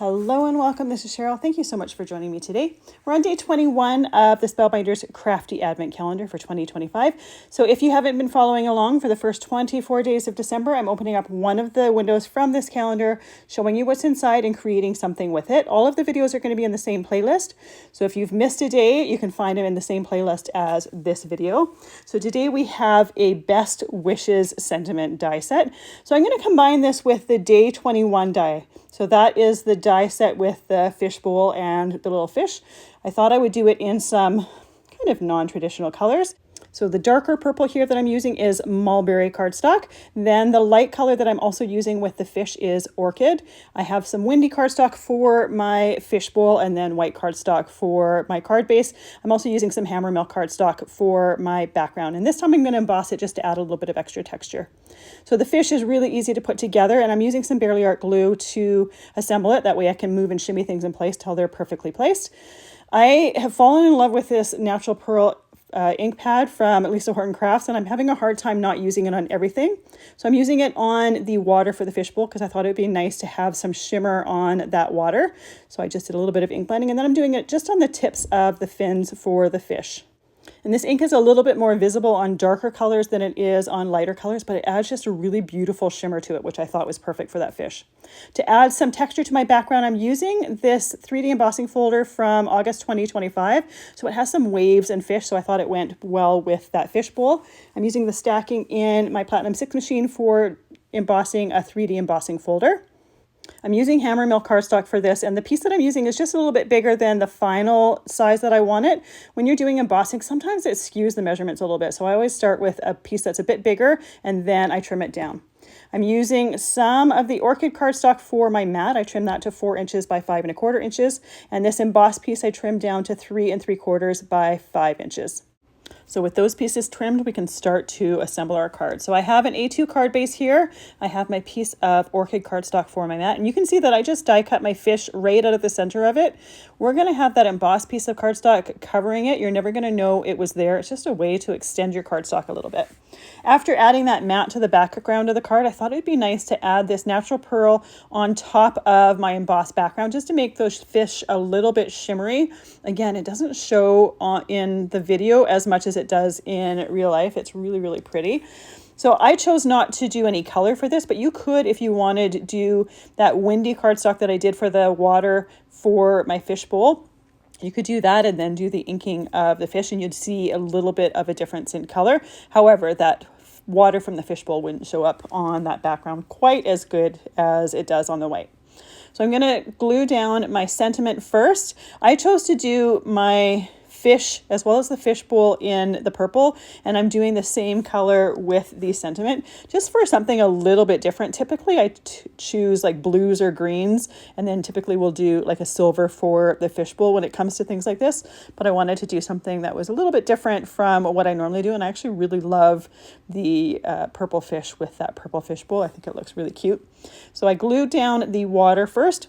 Hello and welcome, this is Cheryl. Thank you so much for joining me today. We're on day 21 of the Spellbinders Crafty Advent Calendar for 2025. So if you haven't been following along for the first 24 days of December, I'm opening up one of the windows from this calendar, showing you what's inside and creating something with it. All of the videos are going to be in the same playlist. So if you've missed a day, you can find them in the same playlist as this video. So today we have a Best Wishes sentiment die set. So I'm going to combine this with the day 21 die. So that is the die set with the fishbowl and the little fish. I thought I would do it in some kind of non-traditional colors. So the darker purple here that I'm using is mulberry cardstock. Then the light color that I'm also using with the fish is orchid. I have some windy cardstock for my fishbowl and then white cardstock for my card base. I'm also using some hammermill cardstock for my background. And this time I'm going to emboss it just to add a little bit of extra texture. So the fish is really easy to put together, and I'm using some Barely Art glue to assemble it. That way I can move and shimmy things in place till they're perfectly placed. I have fallen in love with this natural pearl ink pad from Lisa Horton Crafts, and I'm having a hard time not using it on everything. So I'm using it on the water for the fishbowl because I thought it would be nice to have some shimmer on that water. So I just did a little bit of ink blending, and then I'm doing it just on the tips of the fins for the fish. And this ink is a little bit more visible on darker colors than it is on lighter colors, but it adds just a really beautiful shimmer to it, which I thought was perfect for that fish. To add some texture to my background, I'm using this 3D embossing folder from August 2025. So it has some waves and fish, so I thought it went well with that fish bowl. I'm using the stacking in my Platinum 6 machine for embossing a 3D embossing folder. I'm using hammermill cardstock for this, and the piece that I'm using is just a little bit bigger than the final size that I want it. When you're doing embossing, sometimes it skews the measurements a little bit, so I always start with a piece that's a bit bigger and then I trim it down. I'm using some of the orchid cardstock for my mat. I trimmed that to 4 inches by 5 1/4 inches, and this embossed piece I trimmed down to 3 3/4 by 5 inches. So with those pieces trimmed, we can start to assemble our card. So I have an A2 card base here. I have my piece of orchid cardstock for my mat. And you can see that I just die cut my fish right out of the center of it. We're going to have that embossed piece of cardstock covering it. You're never going to know it was there. It's just a way to extend your cardstock a little bit. After adding that mat to the background of the card, I thought it'd be nice to add this natural pearl on top of my embossed background just to make those fish a little bit shimmery. Again, it doesn't show in the video as much as it does in real life. It's really, really pretty. So I chose not to do any color for this, but you could, if you wanted, do that windy cardstock that I did for the water for my fish bowl. You could do that and then do the inking of the fish, and you'd see a little bit of a difference in color. However, that water from the fish bowl wouldn't show up on that background quite as good as it does on the white. So I'm going to glue down my sentiment first. I chose to do my fish as well as the fish bowl in the purple, and I'm doing the same color with the sentiment just for something a little bit different. Typically I choose like blues or greens, and then typically we'll do like a silver for the fish bowl when it comes to things like this, but I wanted to do something that was a little bit different from what I normally do, and I actually really love the purple fish with that purple fish bowl. I think it looks really cute. So I glued down the water first.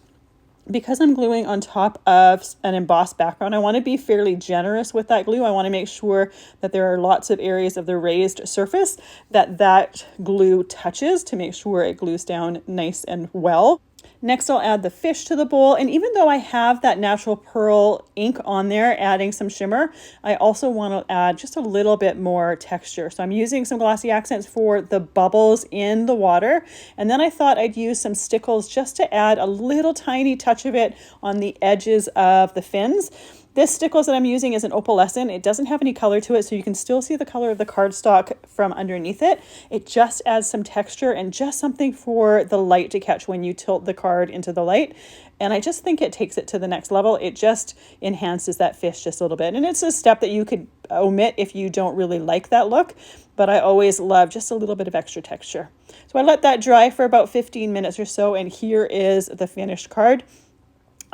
Because I'm gluing on top of an embossed background, I want to be fairly generous with that glue. I want to make sure that there are lots of areas of the raised surface that glue touches to make sure it glues down nice and well. Next, I'll add the fish to the bowl, and even though I have that natural pearl ink on there adding some shimmer, I also want to add just a little bit more texture. So I'm using some glossy accents for the bubbles in the water, and then I thought I'd use some stickles just to add a little tiny touch of it on the edges of the fins. This stickles that I'm using is an opalescent. It doesn't have any color to it, so you can still see the color of the cardstock from underneath it. It just adds some texture and just something for the light to catch when you tilt the card into the light. And I just think it takes it to the next level. It just enhances that fish just a little bit. And it's a step that you could omit if you don't really like that look, but I always love just a little bit of extra texture. So I let that dry for about 15 minutes or so, and here is the finished card.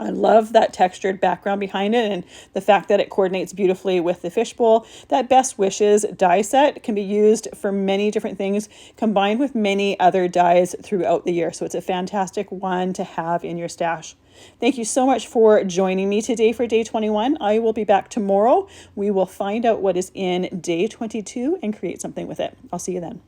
I love that textured background behind it and the fact that it coordinates beautifully with the fishbowl. That Best Wishes die set can be used for many different things, combined with many other dies throughout the year. So it's a fantastic one to have in your stash. Thank you so much for joining me today for day 21. I will be back tomorrow. We will find out what is in day 22 and create something with it. I'll see you then.